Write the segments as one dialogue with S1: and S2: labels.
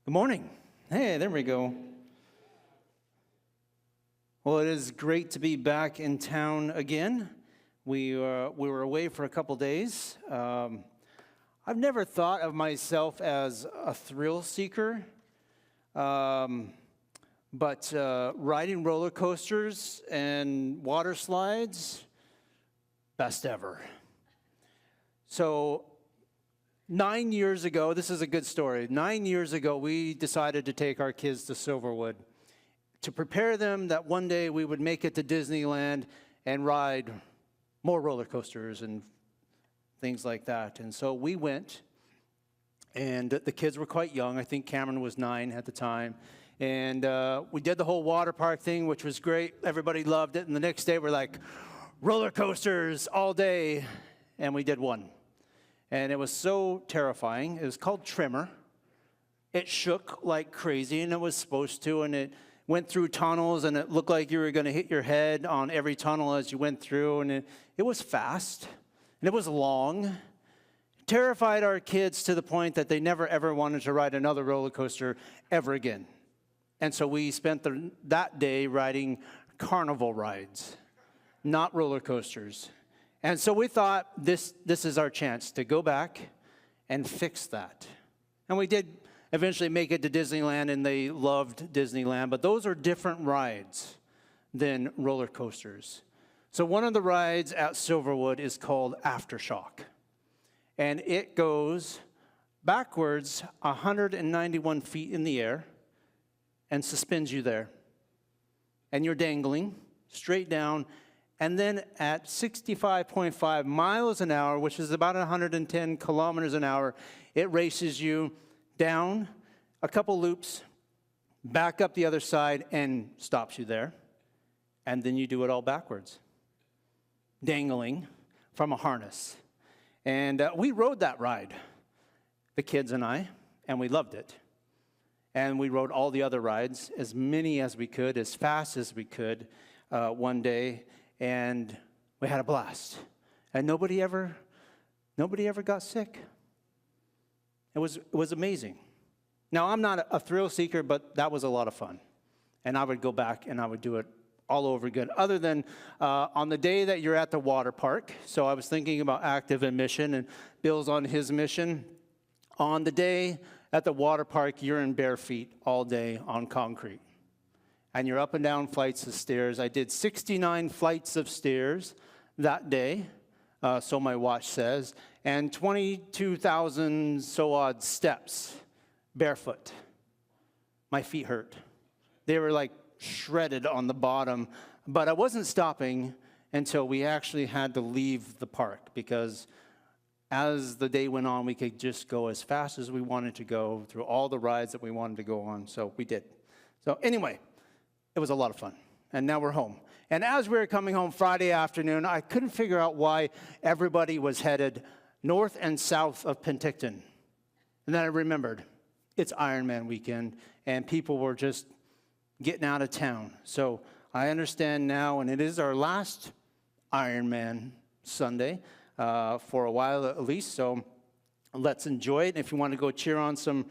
S1: Good morning. Hey, there we go. Well, it is great to be back in town again. We were away for a couple days. I've never thought of myself as a thrill seeker, but riding roller coasters and water slides, best ever. So 9 years ago, this is a good story. 9 years ago, we decided to take our kids to Silverwood to prepare them that one day we would make it to Disneyland and ride more roller coasters and things like that. And so we went, and the kids were quite young. I think Cameron was 9 at the time. And we did the whole water park thing, which was great. Everybody loved it. And the next day, we're like, roller coasters all day. And we did one. And it was so terrifying. It was called Trimmer. It shook like crazy, and it was supposed to, and it went through tunnels, and it looked like you were going to hit your head on every tunnel as you went through, and it was fast, and it was long. It terrified our kids to the point that they never, ever wanted to ride another roller coaster ever again. And so we spent that day riding carnival rides, not roller coasters. And so we thought this is our chance to go back and fix that. And we did eventually make it to Disneyland, and they loved Disneyland. But those are different rides than roller coasters. So one of the rides at Silverwood is called Aftershock. And it goes backwards 191 feet in the air and suspends you there. And you're dangling straight down. And then at 65.5 miles an hour, which is about 110 kilometers an hour, it races you down a couple loops, back up the other side, and stops you there. And then you do it all backwards, dangling from a harness. And we rode that ride, the kids and I, and we loved it. And we rode all the other rides, as many as we could, as fast as we could one day. And we had a blast. And nobody ever got sick. It was amazing. Now, I'm not a thrill seeker, but that was a lot of fun. And I would go back and I would do it all over again, other than on the day that you're at the water park. So I was thinking about active and mission, and Bill's on his mission. On the day at the water park, you're in bare feet all day on concrete. And you're up and down flights of stairs. I did 69 flights of stairs that day, so my watch says, and 22,000 so odd steps, barefoot. My feet hurt. They were like shredded on the bottom, but I wasn't stopping until we actually had to leave the park, because as the day went on, we could just go as fast as we wanted to go through all the rides that we wanted to go on, so we did. So anyway, it was a lot of fun, and now we're home. And as we were coming home Friday afternoon, I couldn't figure out why everybody was headed north and south of Penticton. And then I remembered, it's Ironman weekend, and people were just getting out of town. So I understand now, and it is our last Ironman Sunday for a while at least, so let's enjoy it. If you want to go cheer on some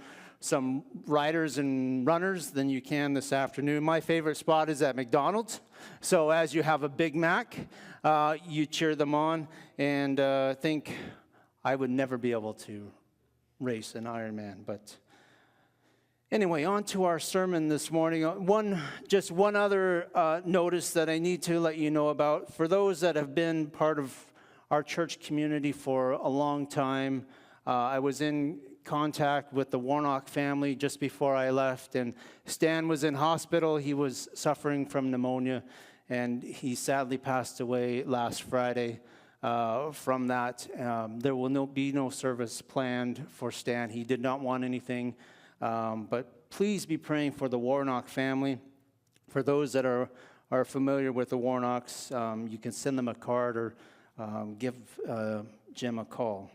S1: riders and runners, then you can this afternoon. My favorite spot is at McDonald's. So as you have a Big Mac, you cheer them on, and think I would never be able to race an Ironman. But anyway, on to our sermon this morning. Just one other notice that I need to let you know about. For those that have been part of our church community for a long time, I was in contact with the Warnock family just before I left, and Stan was in hospital. He was suffering from pneumonia, and he sadly passed away last Friday from that. There will be no service planned for Stan. He did not want anything, but please be praying for the Warnock family. For those that are familiar with the Warnocks, you can send them a card or give Jim a call.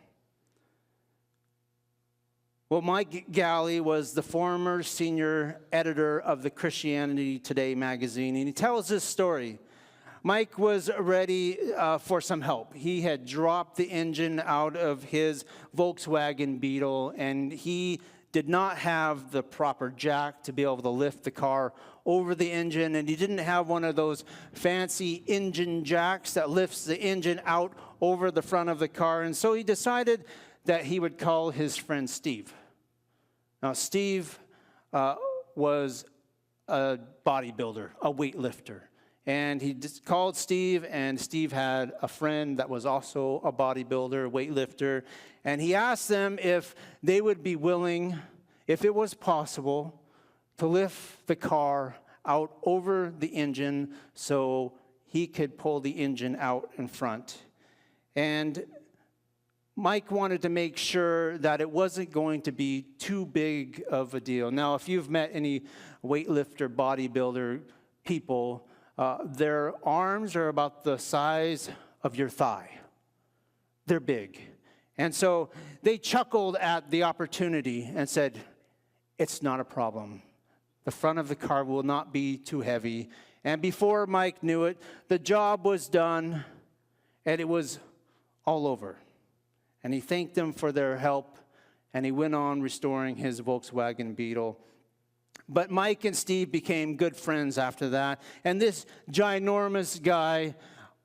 S1: Well, Mike Galley was the former senior editor of the Christianity Today magazine, and he tells this story. Mike was ready for some help. He had dropped the engine out of his Volkswagen Beetle, and he did not have the proper jack to be able to lift the car over the engine, and he didn't have one of those fancy engine jacks that lifts the engine out over the front of the car. And so he decided that he would call his friend Steve. Now, Steve was a bodybuilder, a weightlifter. And he just called Steve, and Steve had a friend that was also a bodybuilder, weightlifter. And he asked them if they would be willing, if it was possible, to lift the car out over the engine so he could pull the engine out in front. And Mike wanted to make sure that it wasn't going to be too big of a deal. Now, if you've met any weightlifter, bodybuilder people, their arms are about the size of your thigh. They're big. And so they chuckled at the opportunity and said, it's not a problem. The front of the car will not be too heavy. And before Mike knew it, the job was done, and it was all over. And he thanked them for their help, and he went on restoring his Volkswagen Beetle. But Mike and Steve became good friends after that. And this ginormous guy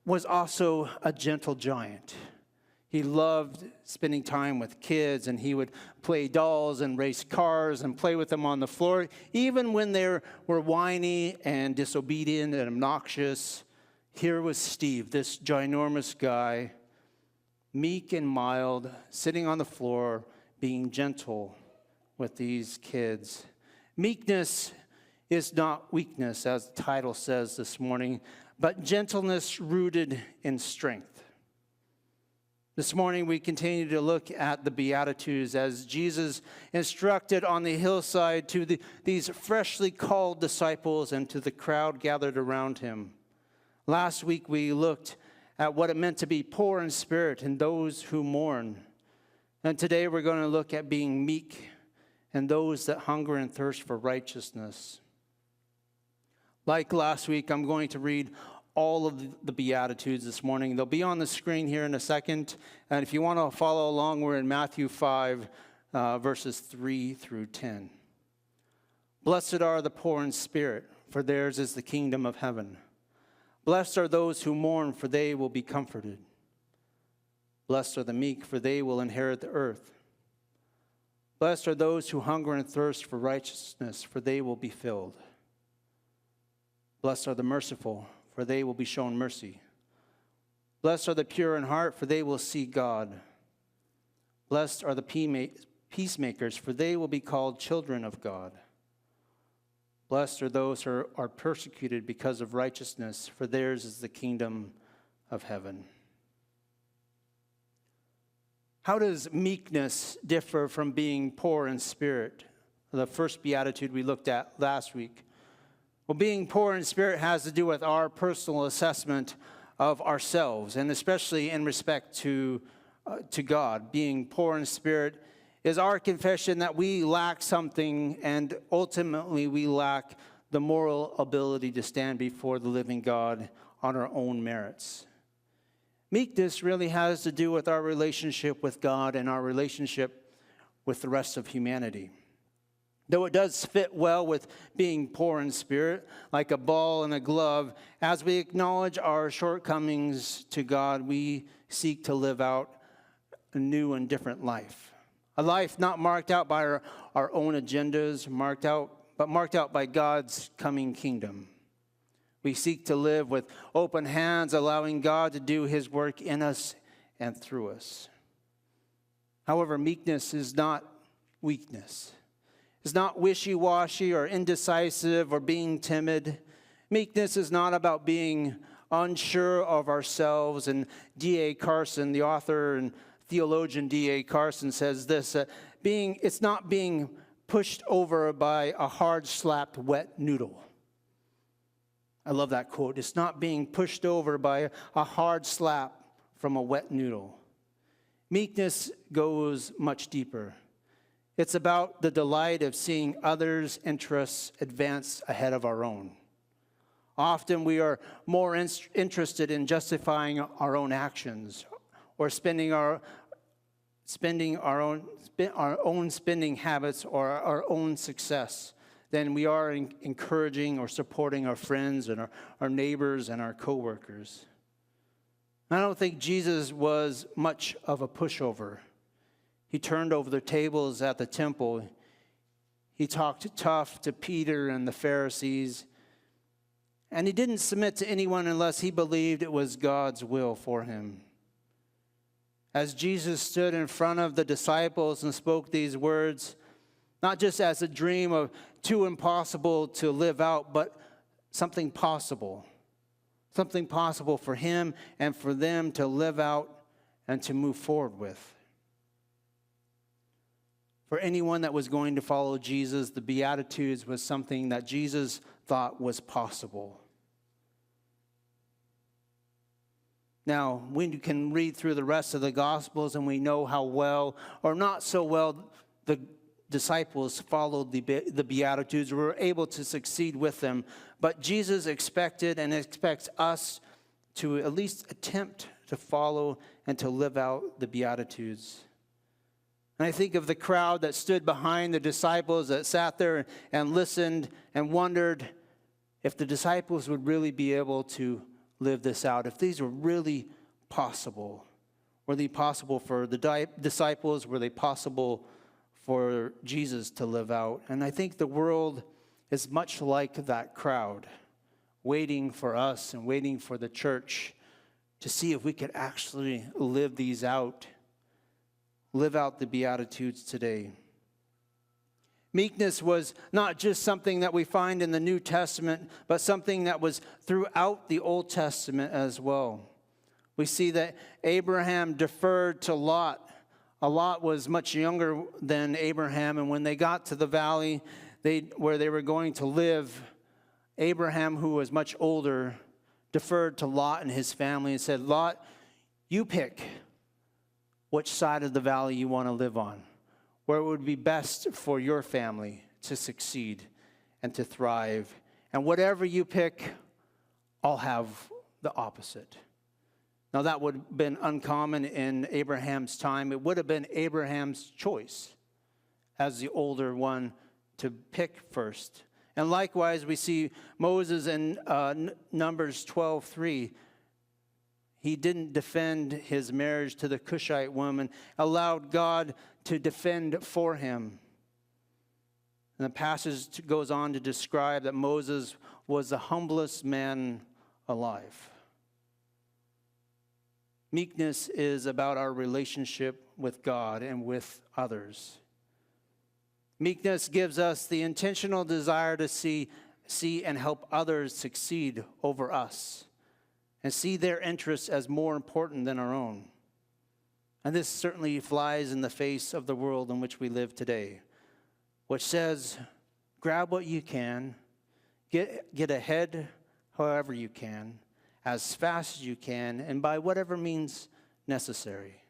S1: was also a gentle giant. He loved spending time with kids, and he would play dolls and race cars and play with them on the floor. Even when they were whiny and disobedient and obnoxious, here was Steve, this ginormous guy, meek and mild, sitting on the floor, being gentle with these kids. Meekness is not weakness, as the title says this morning, but gentleness rooted in strength. This morning we continue to look at the Beatitudes as Jesus instructed on the hillside to these freshly called disciples and to the crowd gathered around him. Last week we looked at what it meant to be poor in spirit and those who mourn. And today we're going to look at being meek and those that hunger and thirst for righteousness. Like last week, I'm going to read all of the Beatitudes this morning. They'll be on the screen here in a second. And if you want to follow along, we're in Matthew 5, verses 3 through 10. Blessed are the poor in spirit, for theirs is the kingdom of heaven. Blessed are those who mourn, for they will be comforted. Blessed are the meek, for they will inherit the earth. Blessed are those who hunger and thirst for righteousness, for they will be filled. Blessed are the merciful, for they will be shown mercy. Blessed are the pure in heart, for they will see God. Blessed are the peacemakers, for they will be called children of God. Blessed are those who are persecuted because of righteousness, for theirs is the kingdom of heaven. How does meekness differ from being poor in spirit? The first beatitude we looked at last week. Well, being poor in spirit has to do with our personal assessment of ourselves, and especially in respect to God. Being poor in spirit is our confession that we lack something, and ultimately we lack the moral ability to stand before the living God on our own merits. Meekness really has to do with our relationship with God and our relationship with the rest of humanity. Though it does fit well with being poor in spirit, like a ball and a glove, as we acknowledge our shortcomings to God, we seek to live out a new and different life. A life not marked out by our own agendas, but marked out by God's coming kingdom. We seek to live with open hands, allowing God to do his work in us and through us. However, meekness is not weakness. It's not wishy-washy or indecisive or being timid. Meekness is not about being unsure of ourselves. And D.A. Carson, the author and theologian D.A. Carson, says this, it's not being pushed over by a hard-slapped wet noodle. I love that quote. It's not being pushed over by a hard slap from a wet noodle. Meekness goes much deeper. It's about the delight of seeing others' interests advance ahead of our own. Often we are more interested in justifying our own actions or spending spending our own spending habits or our own success than we are encouraging or supporting our friends and our neighbors and our coworkers. I don't think Jesus was much of a pushover. He turned over the tables at the temple. He talked tough to Peter and the Pharisees. And he didn't submit to anyone unless he believed it was God's will for him. As Jesus stood in front of the disciples and spoke these words, not just as a dream of too impossible to live out, but something possible. Something possible for him and for them to live out and to move forward with. For anyone that was going to follow Jesus, the Beatitudes was something that Jesus thought was possible. Now, we can read through the rest of the Gospels and we know how well or not so well the disciples followed the Beatitudes, were able to succeed with them. But Jesus expected and expects us to at least attempt to follow and to live out the Beatitudes. And I think of the crowd that stood behind the disciples that sat there and listened and wondered if the disciples would really be able to live this out, if these were really possible. Were they possible for the disciples? Were they possible for Jesus to live out? And I think the world is much like that crowd, waiting for us and waiting for the church to see if we could actually live these out, live out the Beatitudes today. Meekness was not just something that we find in the New Testament, but something that was throughout the Old Testament as well. We see that Abraham deferred to Lot. Lot was much younger than Abraham, and when they got to the valley where they were going to live, Abraham, who was much older, deferred to Lot and his family and said, Lot, you pick which side of the valley you want to live on, where it would be best for your family to succeed and to thrive. And whatever you pick, I'll have the opposite. Now, that would have been uncommon in Abraham's time. It would have been Abraham's choice as the older one to pick first. And likewise, we see Moses in Numbers 12:3. He didn't defend his marriage to the Cushite woman, allowed God to defend for him. And the passage goes on to describe that Moses was the humblest man alive. Meekness is about our relationship with God and with others. Meekness gives us the intentional desire to see and help others succeed over us and see their interests as more important than our own. And this certainly flies in the face of the world in which we live today, which says, grab what you can, get ahead however you can, as fast as you can, and by whatever means necessary.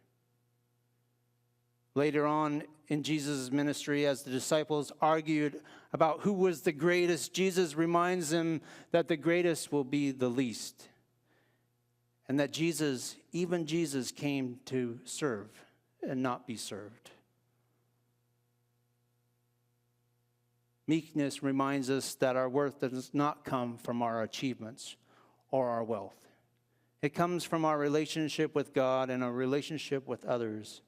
S1: Later on in Jesus' ministry, as the disciples argued about who was the greatest, Jesus reminds them that the greatest will be the least. And that even Jesus came to serve and not be served. Meekness reminds us that our worth does not come from our achievements or our wealth. It comes from our relationship with God and our relationship with others.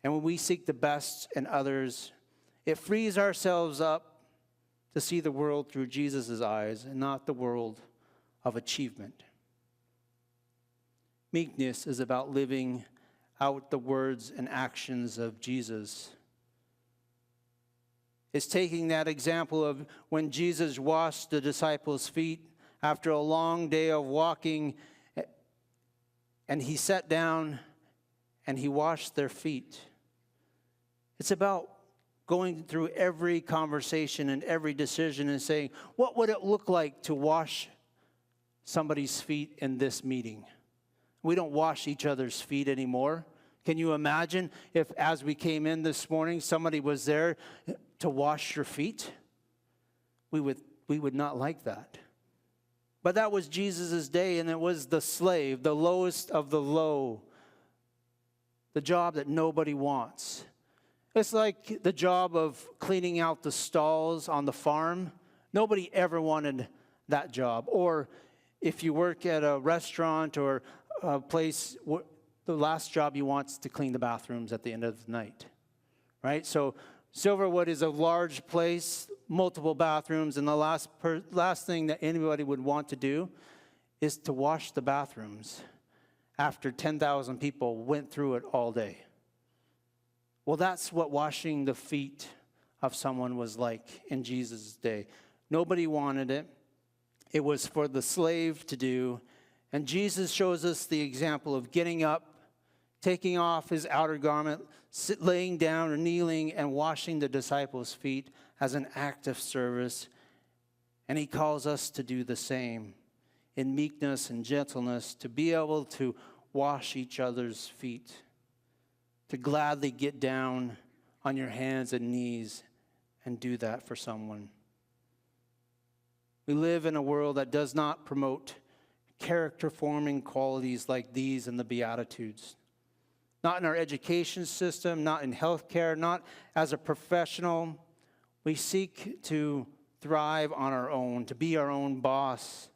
S1: And when we seek the best in others, it frees ourselves up to see the world through Jesus' eyes and not the world of achievement. Meekness is about living out the words and actions of Jesus. It's taking that example of when Jesus washed the disciples' feet after a long day of walking, and he sat down and he washed their feet. It's about going through every conversation and every decision and saying, what would it look like to wash somebody's feet in this meeting? We don't wash each other's feet anymore. Can you imagine if, as we came in this morning, somebody was there to wash your feet? We would not like that. But that was Jesus' day, and it was the slave, the lowest of the low, the job that nobody wants. It's like the job of cleaning out the stalls on the farm. Nobody ever wanted that job. Or if you work at a restaurant or a place, the last job you want is to clean the bathrooms at the end of the night, right? So Silverwood is a large place, multiple bathrooms, and the last thing that anybody would want to do is to wash the bathrooms after 10,000 people went through it all day. Well, that's what washing the feet of someone was like in Jesus' day. Nobody wanted it. It was for the slave to do. And Jesus shows us the example of getting up, taking off his outer garment, laying down or kneeling and washing the disciples' feet as an act of service. And he calls us to do the same in meekness and gentleness, to be able to wash each other's feet, to gladly get down on your hands and knees and do that for someone. We live in a world that does not promote character-forming qualities like these in the Beatitudes. Not in our education system, not in healthcare, not as a professional. We seek to thrive on our own, to be our own boss.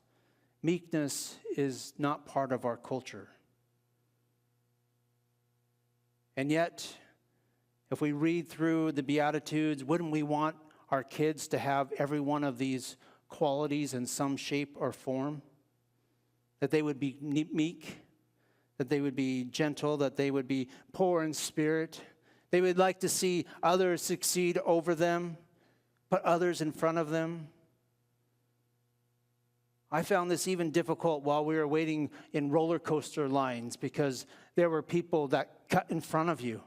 S1: Meekness is not part of our culture. And yet, if we read through the Beatitudes, wouldn't we want our kids to have every one of these qualities in some shape or form? That they would be meek, that they would be gentle, that they would be poor in spirit. They would like to see others succeed over them, put others in front of them. I found this even difficult while we were waiting in roller coaster lines because there were people that cut in front of you,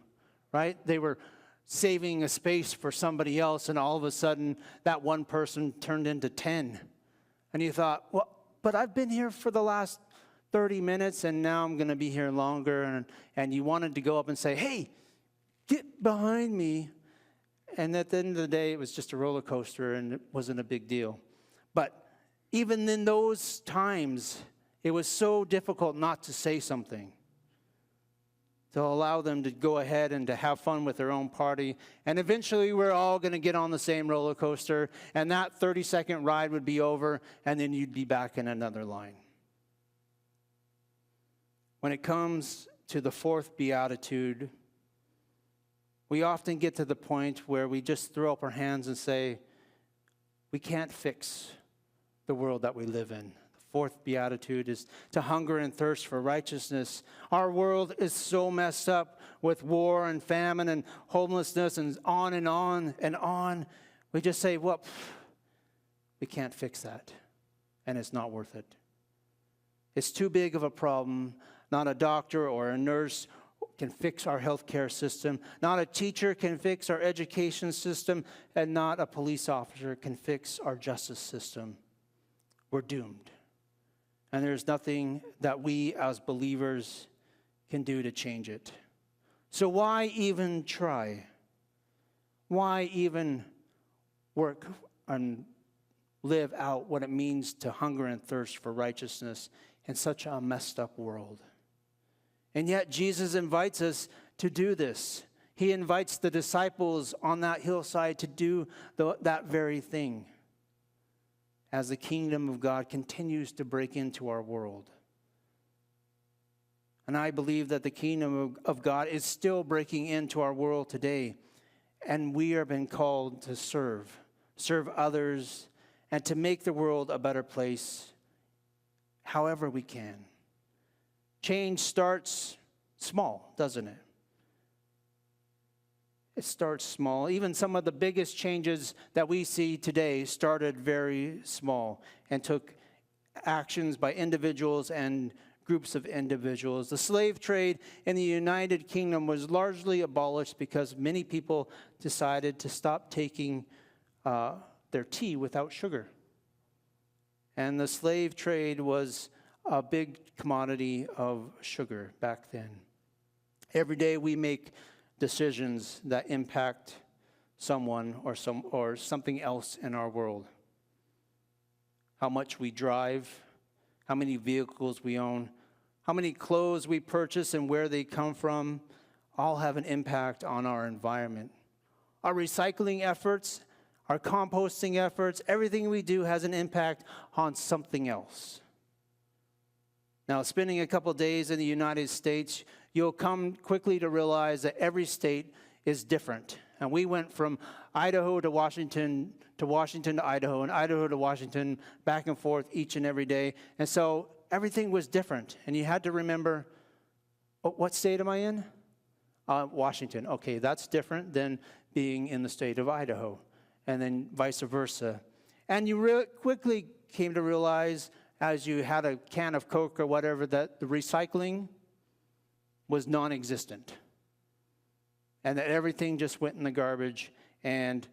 S1: right? They were saving a space for somebody else, and all of a sudden that one person turned into 10. And you thought, well, but I've been here for the last 30 minutes, and now I'm going to be here longer. And you wanted to go up and say, hey, get behind me. And at the end of the day, it was just a roller coaster, and it wasn't a big deal. But even in those times, it was so difficult not to say something, to allow them to go ahead and to have fun with their own party. And eventually, we're all going to get on the same roller coaster, and that 30-second ride would be over, and then you'd be back in another line. When it comes to the fourth beatitude, we often get to the point where we just throw up our hands and say, we can't fix the world that we live in. The fourth beatitude is to hunger and thirst for righteousness. Our world is so messed up with war and famine and homelessness and on and on and on. We just say, well, we can't fix that, and it's not worth it. It's too big of a problem. Not a doctor or a nurse can fix our healthcare system. Not a teacher can fix our education system, and not a police officer can fix our justice system. We're doomed. And there's nothing that we as believers can do to change it. So why even try? Why even work and live out what it means to hunger and thirst for righteousness in such a messed up world? And yet Jesus invites us to do this. He invites the disciples on that hillside to do that very thing as the kingdom of God continues to break into our world. And I believe that the kingdom of God is still breaking into our world today. And we are being called to serve others, and to make the world a better place however we can. Change starts small, doesn't it? It starts small. Even some of the biggest changes that we see today started very small and took actions by individuals and groups of individuals. The slave trade in the United Kingdom was largely abolished because many people decided to stop taking their tea without sugar. And the slave trade was a big commodity of sugar back then. Every day we make decisions that impact someone or something else in our world. How much we drive, how many vehicles we own, how many clothes we purchase and where they come from, all have an impact on our environment. Our recycling efforts, our composting efforts, everything we do has an impact on something else. Now, spending a couple days in the United States, you'll come quickly to realize that every state is different. And we went from Idaho to Washington to Idaho, and Idaho to Washington, back and forth each and every day. And so everything was different. And you had to remember, oh, what state am I in? Washington. Okay, that's different than being in the state of Idaho, and then vice versa. And you quickly came to realize, as you had a can of Coke or whatever, that the recycling was non-existent, and that everything just went in the garbage and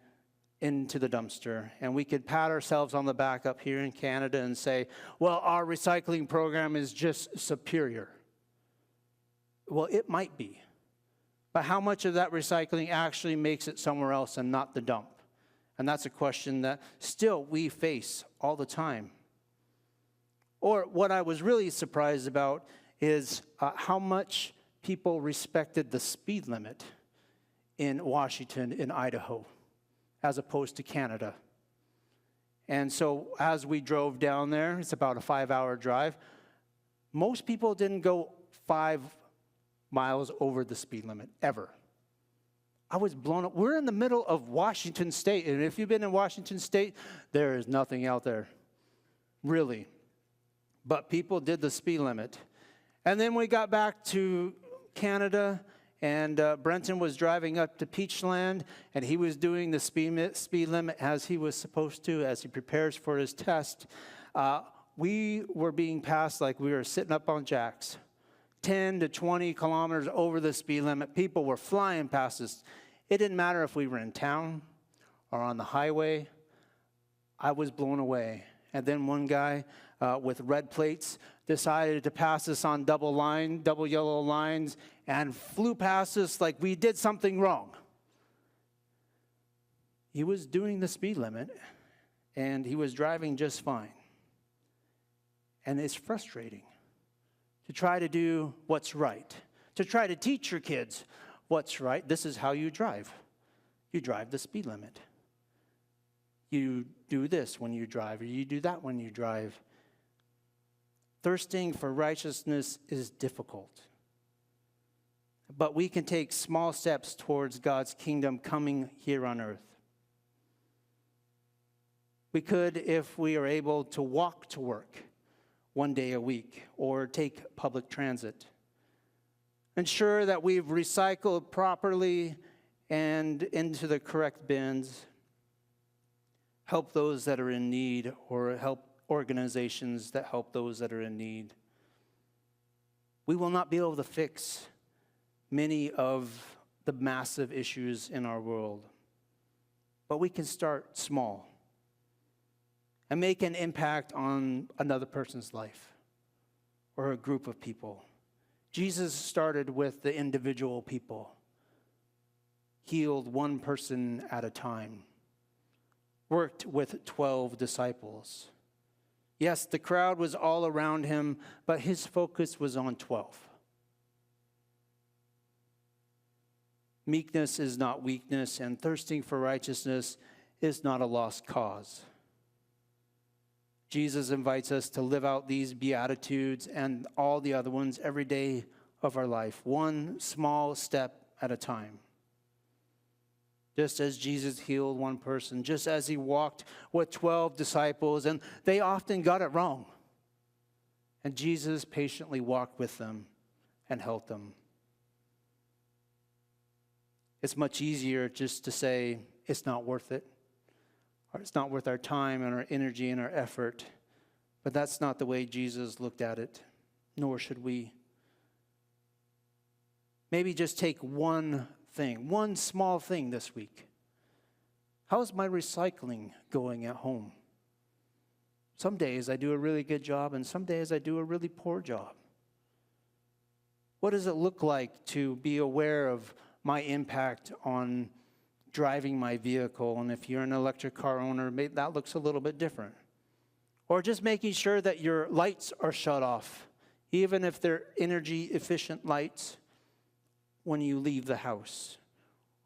S1: into the dumpster. And we could pat ourselves on the back up here in Canada and say, well, our recycling program is just superior. Well, it might be. But how much of that recycling actually makes it somewhere else and not the dump? And that's a question that still we face all the time. Or what I was really surprised about is how much people respected the speed limit in Washington, in Idaho, as opposed to Canada. And so as we drove down there, it's about a 5-hour drive, most people didn't go 5 miles over the speed limit, ever. I was blown up. We're in the middle of Washington State, and if you've been in Washington State, there is nothing out there, really. But people did the speed limit. And then we got back to Canada, and Brenton was driving up to Peachland, and he was doing the speed limit as he was supposed to, as he prepares for his test. We were being passed like we were sitting up on jacks. 10 to 20 kilometers over the speed limit. People were flying past us. It didn't matter if we were in town or on the highway. I was blown away. And then one guy with red plates decided to pass us on double yellow lines, and flew past us like we did something wrong. He was doing the speed limit, and he was driving just fine. And it's frustrating to try to do what's right, to try to teach your kids what's right. This is how you drive. You drive the speed limit. You do this when you drive, or you do that when you drive. Thirsting for righteousness is difficult. But we can take small steps towards God's kingdom coming here on earth. We could, if we are able, to walk to work 1 day a week, or take public transit. Ensure that we've recycled properly and into the correct bins. Help those that are in need, or help organizations that help those that are in need. We will not be able to fix many of the massive issues in our world, but we can start small and make an impact on another person's life or a group of people. Jesus started with the individual people, healed one person at a time, worked with 12 disciples. Yes, the crowd was all around him, but his focus was on 12. Meekness is not weakness, and thirsting for righteousness is not a lost cause. Jesus invites us to live out these Beatitudes and all the other ones every day of our life, one small step at a time. Just as Jesus healed one person, just as he walked with 12 disciples, and they often got it wrong. And Jesus patiently walked with them and helped them. It's much easier just to say, it's not worth it. Or it's not worth our time and our energy and our effort. But that's not the way Jesus looked at it, nor should we. Maybe just take one thing, one small thing this week. How's my recycling going at home? Some days I do a really good job, and some days I do a really poor job. What does it look like to be aware of my impact on driving my vehicle? And if you're an electric car owner, maybe that looks a little bit different. Or just making sure that your lights are shut off, even if they're energy efficient lights. when you leave the house,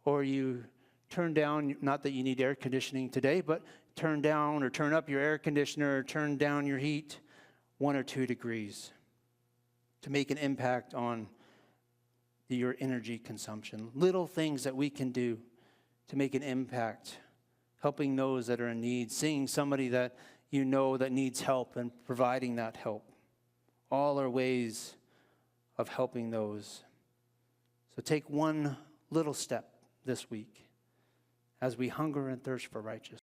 S1: or you turn down, not that you need air conditioning today, but turn down or turn up your air conditioner, or turn down your heat 1 or 2 degrees to make an impact on your energy consumption. Little things that we can do to make an impact, helping those that are in need, seeing somebody that you know that needs help and providing that help. All are ways of helping those. So take one little step this week as we hunger and thirst for righteousness.